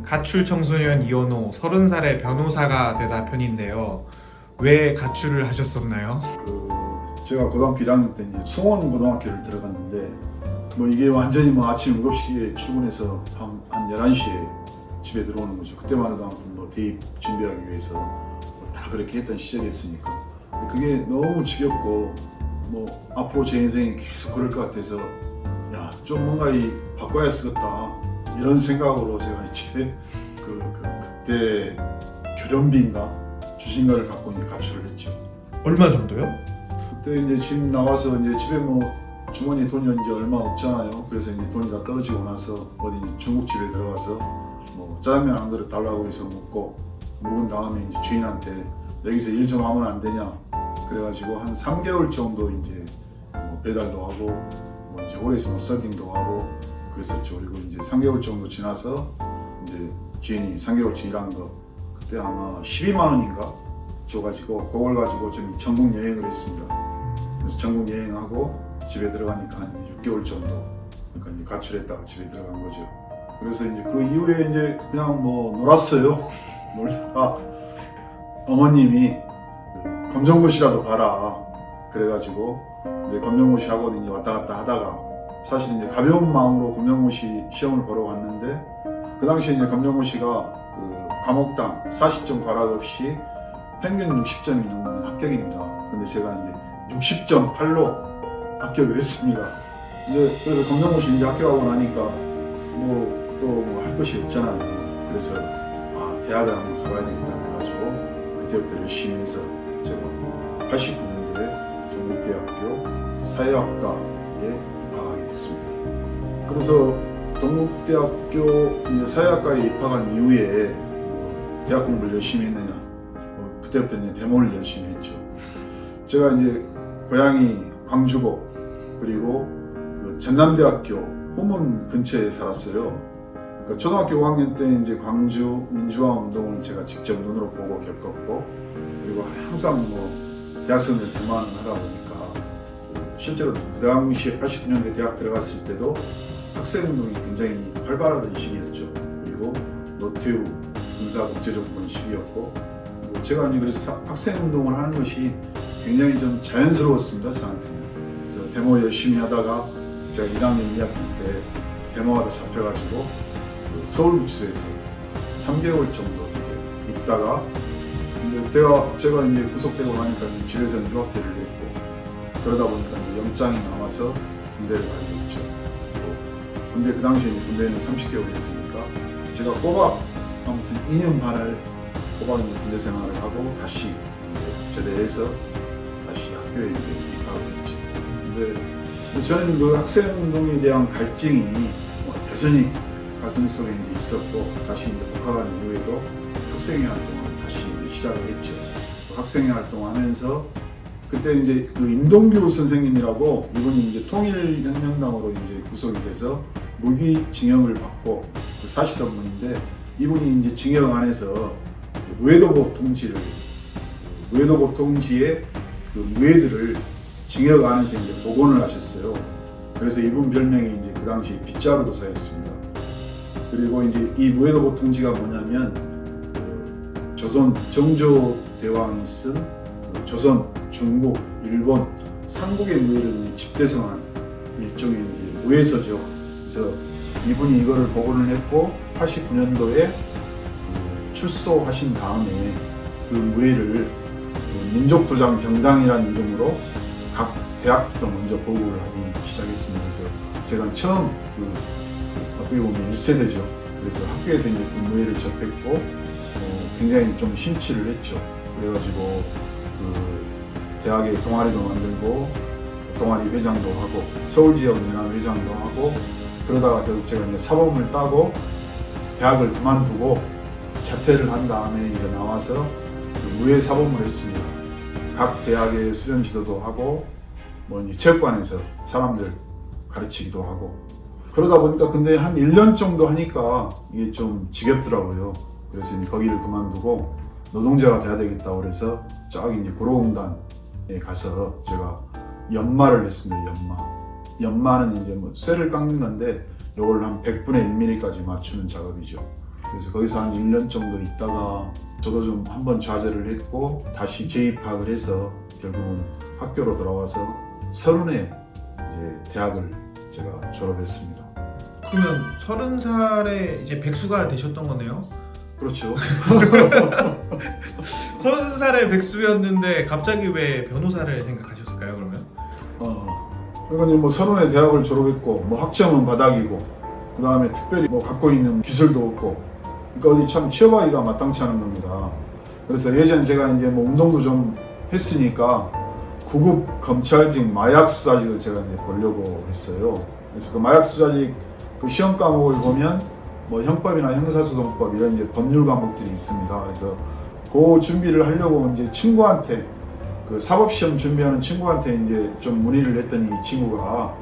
가출 청소년 이원호 30살의 변호사가 되다 편인데요. 왜 가출을 하셨었나요? 제가 고등학교 1학년 때 이제 송원 고등학교를 들어갔는데 이게 완전히 아침 7시에 출근해서 한 11시에 집에 들어오는 거죠. 그때만 해도 아무튼 대입 준비하기 위해서 다 그렇게 했던 시절이었으니까 그게 너무 지겹고 앞으로 제 인생이 계속 그럴 것 같아서 좀 뭔가 바꿔야 쓰겠다 이런 생각으로 제가 이제 그때 교련비인가 주신가를 갖고 이제 가출을 했죠. 얼마 정도요? 그때 이제 집 나와서 이제 집에 주머니에 돈이 이제 얼마 없잖아요. 그래서 이제 돈이 다 떨어지고 나서 어디 중국집에 들어가서 짜장면 한 그릇 달라고 해서 먹은 다음에 이제 주인한테 여기서 일 좀 하면 안 되냐 그래가지고 한 3개월 정도 이제 배달도 하고 이제 오래서 서빙도 하고 그랬었죠. 그리고 이제 3개월 정도 지나서 이제 주인이 3개월치 일한 거 그때 아마 12만 원인가 줘가지고 그걸 가지고 좀 전국 여행을 했습니다. 그래서 전국 여행하고 집에 들어가니까 한 6개월 정도 그러니까 이제 가출했다가 집에 들어간 거죠. 그래서 이제 그 이후에 이제 그냥 놀았어요. 놀다가 어머님이 검정고시라도 봐라 그래가지고 이제 검정고시 학원 이제 왔다 갔다 하다가 사실 이제 가벼운 마음으로 검정고시 시험을 보러 왔는데 그 당시에 이제 검정고시가 과목당 40점 과락 없이 평균 60점이 넘으면 합격입니다. 근데 제가 이제 60.8로 합격을 했습니다. 이제 그래서 검정고시 이제 합격하고 나니까 또 할 것이 없잖아요. 그래서 대학을 한번 가봐야 되겠다 그래가지고 그때부터 열심히 해서 제가 89년도에 동국대학교 사회학과에 입학하게 됐습니다. 그래서 동국대학교 사회학과에 입학한 이후에 대학 공부를 열심히 했느냐 그때부터 이제 대모를 열심히 했죠. 제가 이제 고향이 광주고 그리고 전남대학교 후문 근처에 살았어요. 그러니까 초등학교 5학년 때 이제 광주 민주화 운동을 제가 직접 눈으로 보고 겪었고 그리고 항상 대학생들 대모하는 걸 하다 보니까 실제로 그 당시에 89년도에 대학 들어갔을 때도 학생운동이 굉장히 활발하던 시기였죠. 그리고 노태우 군사국제정권 시기였고 제가 그래서 학생운동을 하는 것이 굉장히 좀 자연스러웠습니다. 저한테는. 그래서 데모 열심히 하다가 제가 1학년 2학기 때 데모하다 잡혀가지고 서울구치소에서 3개월 정도 이제 있다가 제가 이제 구속되고 나니까 집에서는 유학대를 했고 그러다 보니까 영장이 나와서 군대를 가게 됐죠. 군대 그 당시에 군대는 30개월 했으니까 제가 꼬박 아무튼 2년 반을 꼬박 군대 생활을 하고 다시 제대해서 다시 학교에 이제 입학을 했죠. 근데 저는 그 학생운동에 대한 갈증이 여전히 가슴 속에 이제 있었고 다시 이제 복학한 이후에도 학생회 활동을 다시 이제 시작을 했죠. 학생회 활동하면서 그때 이제 임동규 선생님이라고 이분이 이제 통일혁명당으로 이제 구속이 돼서 무기징역을 받고 사시던 분인데 이분이 이제 징역 안에서 무해도법 통지의 무해들을 징역 안에서 이제 복원을 하셨어요. 그래서 이분 별명이 이제 그 당시 빗자루 도사였습니다. 그리고 이제 이 무해도법 통지가 뭐냐면 조선 정조 대왕이 쓴 조선, 중국, 일본 삼국의 무해를 집대성한 일종의 이제 무해서죠. 그래서 이분이 이거를 복원을 했고 89년도에 출소하신 다음에 그 무해를 민족도장 병당이라는 이름으로 각 대학부터 먼저 보급을 하기 시작했습니다. 그래서 제가 처음 어떻게 보면 1세대죠. 그래서 학교에서 이제 그 무해를 접했고 굉장히 좀 심취를 했죠. 그래가지고 대학에 동아리도 만들고 동아리 회장도 하고 서울지역연합 회장도 하고 그러다가 결국 제가 이제 사범을 따고 대학을 그만두고 자퇴를 한 다음에 이제 나와서 무해 사범을 했습니다. 각 대학의 수련 지도도 하고 이제 체육관에서 사람들 가르치기도 하고 그러다 보니까 근데 한 1년 정도 하니까 이게 좀 지겹더라고요. 그래서 이제 거기를 그만두고 노동자가 돼야 되겠다고 그래서 저기 이제 구로공단에 가서 제가 연마를 했습니다. 연마는 이제 쇠를 깎는 건데 이걸 한 100분의 1mm까지 맞추는 작업이죠. 그래서 거기서 한 1년 정도 있다가 저도 좀 한번 좌절을 했고 다시 재입학을 해서 결국은 학교로 돌아와서 30에 이제 대학을 제가 졸업했습니다. 그러면 30살에 이제 백수가 되셨던 거네요? 그렇죠. 30살에 백수였는데 갑자기 왜 변호사를 생각하셨을까요, 그러면? 그러니까 이제 뭐 30에 대학을 졸업했고 뭐 학점은 바닥이고 그 다음에 특별히 뭐 갖고 있는 기술도 없고 그러니까 어디 참 취업하기가 마땅치 않은 겁니다. 그래서 예전에 제가 이제 뭐 운동도 좀 했으니까 구급 검찰직 마약 수사직을 제가 이제 보려고 했어요. 그래서 그 마약 수사직 그 시험 과목을 보면 뭐 형법이나 형사소송법 이런 이제 법률 과목들이 있습니다. 그래서 그 준비를 하려고 이제 친구한테 그 사법시험 준비하는 친구한테 이제 좀 문의를 했더니 이 친구가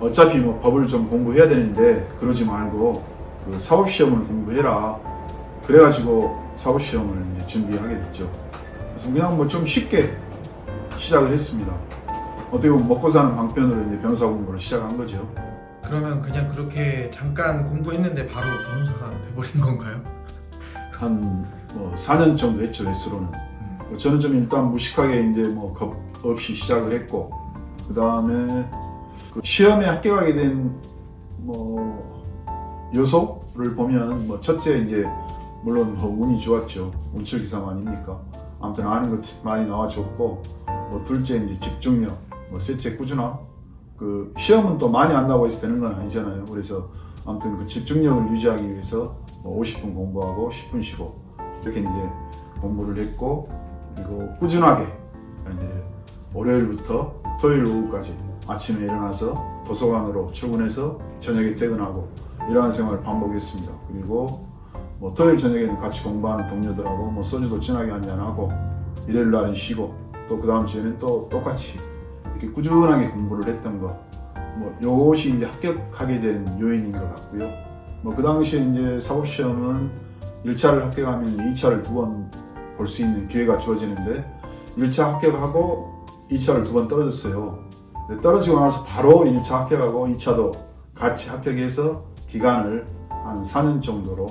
어차피 뭐 법을 좀 공부해야 되는데 그러지 말고 그 사법시험을 공부해라. 그래가지고 사법시험을 이제 준비하게 됐죠. 그래서 그냥 뭐 좀 쉽게 시작을 했습니다. 어떻게 보면 먹고 사는 방편으로 이제 변호사 공부를 시작한 거죠. 그러면 그냥 그렇게 잠깐 공부했는데 바로 변호사가 돼버린 건가요? 한 뭐 4년 정도 했죠, 횟수로는. 저는 좀 일단 무식하게 이제 뭐 겁 없이 시작을 했고, 그 다음에 그 시험에 합격하게 된 뭐 요소를 보면 뭐 첫째 이제 물론 뭐 운이 좋았죠. 운칠기삼 아닙니까? 아무튼 아는 것 많이 나와줬고, 뭐 둘째 이제 집중력, 뭐 셋째 꾸준함. 그 시험은 또 많이 안다고 해서 되는 건 아니잖아요. 그래서 아무튼 그 집중력을 유지하기 위해서 뭐 50분 공부하고 10분 쉬고 이렇게 이제 공부를 했고, 그리고 꾸준하게 이제 월요일부터 토요일 오후까지 아침에 일어나서 도서관으로 출근해서 저녁에 퇴근하고 이러한 생활을 반복했습니다. 그리고 뭐 토요일 저녁에는 같이 공부하는 동료들하고 뭐 소주도 진하게 한잔하고 일요일 날은 쉬고 또 그 다음 주에는 또 똑같이 이렇게 꾸준하게 공부를 했던 거, 뭐 요것이 이제 합격하게 된 요인인 것 같고요. 뭐 그 당시에 이제 사법시험은 1차를 합격하면 2차를 2번 볼 수 있는 기회가 주어지는데 1차 합격하고 2차를 2번 떨어졌어요. 떨어지고 나서 바로 1차 합격하고 2차도 같이 합격해서 기간을 한 4년 정도로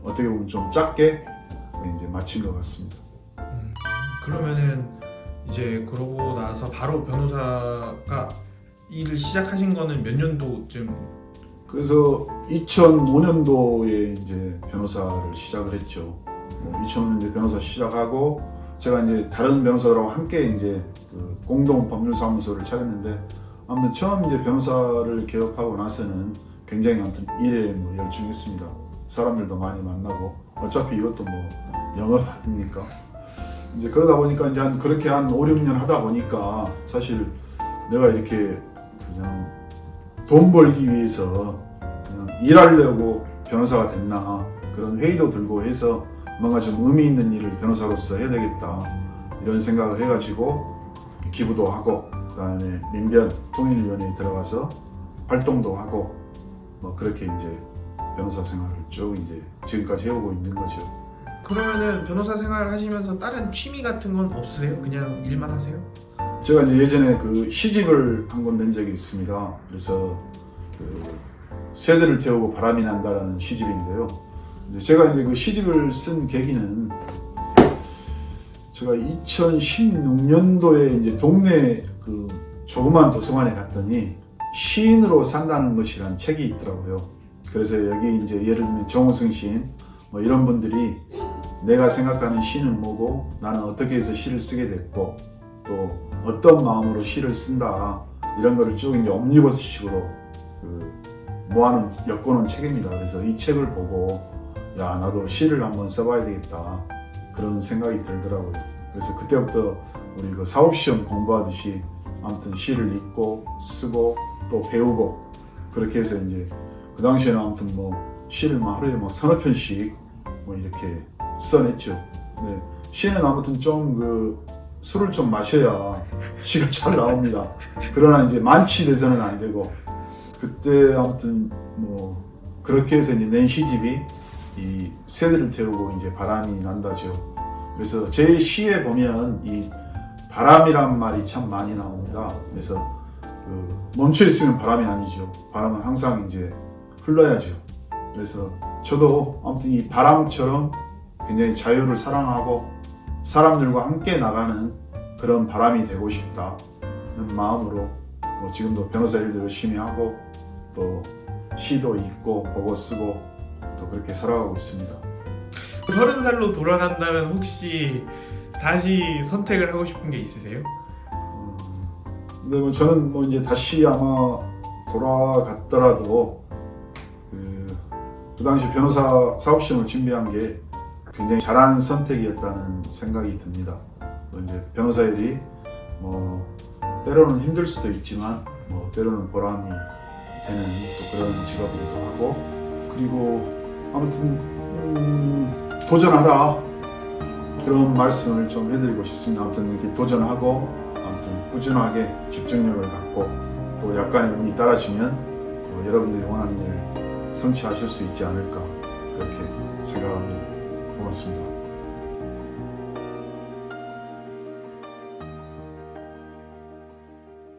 어떻게 보면 좀 짧게 이제 마친 것 같습니다. 그러면은 이제 그러고 나서 바로 변호사가 일을 시작하신 거는 몇 년도쯤? 그래서 2005년도에 이제 변호사를 시작을 했죠. 2005년 이제 변호사 시작하고 제가 이제 다른 변호사들하고 함께 이제 그 공동 법률사무소를 차렸는데 아무튼 처음 이제 변호사를 개업하고 나서는 굉장히 아무튼 일에 뭐 열중했습니다. 사람들도 많이 만나고 어차피 이것도 뭐 영업 아닙니까? 이제 그러다 보니까 이제 그렇게 한 5, 6년 하다 보니까 사실 내가 이렇게 그냥 돈 벌기 위해서 그냥 일하려고 변호사가 됐나 그런 회의도 들고 해서 뭔가 좀 의미 있는 일을 변호사로서 해야 되겠다 이런 생각을 해가지고 기부도 하고 그 다음에 민변 통일위원회에 들어가서 활동도 하고 뭐 그렇게 이제 변호사 생활을 쭉 이제 지금까지 해오고 있는 거죠. 그러면은 변호사 생활 하시면서 다른 취미 같은 건 없으세요? 그냥 일만 하세요? 제가 이제 예전에 그 시집을 한 권 낸 적이 있습니다. 그래서 그 새들을 태우고 바람이 난다라는 시집인데요. 제가 이제 그 시집을 쓴 계기는 제가 2016년도에 이제 동네 그 조그만 도서관에 갔더니 시인으로 산다는 것이라는 책이 있더라고요. 그래서 여기 이제 예를 들면 정우승 시인 뭐 이런 분들이 내가 생각하는 시는 뭐고 나는 어떻게 해서 시를 쓰게 됐고 또 어떤 마음으로 시를 쓴다 이런 거를 쭉 이제 옴니버스식으로 그 모아놓은 엮어놓은 책입니다. 그래서 이 책을 보고 야 나도 시를 한번 써봐야 되겠다 그런 생각이 들더라고요. 그래서 그때부터 우리 그 사법시험 공부하듯이 아무튼 시를 읽고 쓰고 또 배우고 그렇게 해서 이제 그 당시에는 아무튼 뭐 시를 막 하루에 뭐 서너 편씩 뭐 이렇게 써냈죠. 네, 시는 아무튼 좀 그 술을 좀 마셔야 시가 잘 나옵니다. 그러나 이제 만취돼서는 안 되고 그때 아무튼 뭐 그렇게 해서 이제 낸 시집이 이 새들을 태우고 이제 바람이 난다죠. 그래서 제 시에 보면 이 바람이란 말이 참 많이 나옵니다. 그래서 그 멈춰 있으면 바람이 아니죠. 바람은 항상 이제 흘러야죠. 그래서 저도 아무튼 이 바람처럼 굉장히 자유를 사랑하고 사람들과 함께 나가는 그런 바람이 되고 싶다는 마음으로 뭐 지금도 변호사 일도 열심히 하고 또 시도 읽고 보고 쓰고 또 그렇게 살아가고 있습니다. 30살로 돌아간다면 혹시 다시 선택을 하고 싶은 게 있으세요? 근데 뭐 저는 뭐 이제 다시 아마 돌아갔더라도 그 당시 변호사 사업시험을 준비한 게 굉장히 잘한 선택이었다는 생각이 듭니다. 또 이제 변호사 일이 뭐 때로는 힘들 수도 있지만 뭐 때로는 보람이 되는 또 그런 직업이기도 하고 그리고 아무튼 도전하라 그런 말씀을 좀 해드리고 싶습니다. 아무튼 이렇게 도전하고 아무튼 꾸준하게 집중력을 갖고 또 약간의 운이 따라주면 여러분들이 원하는 일을 성취하실 수 있지 않을까 그렇게 생각합니다. 고맙습니다.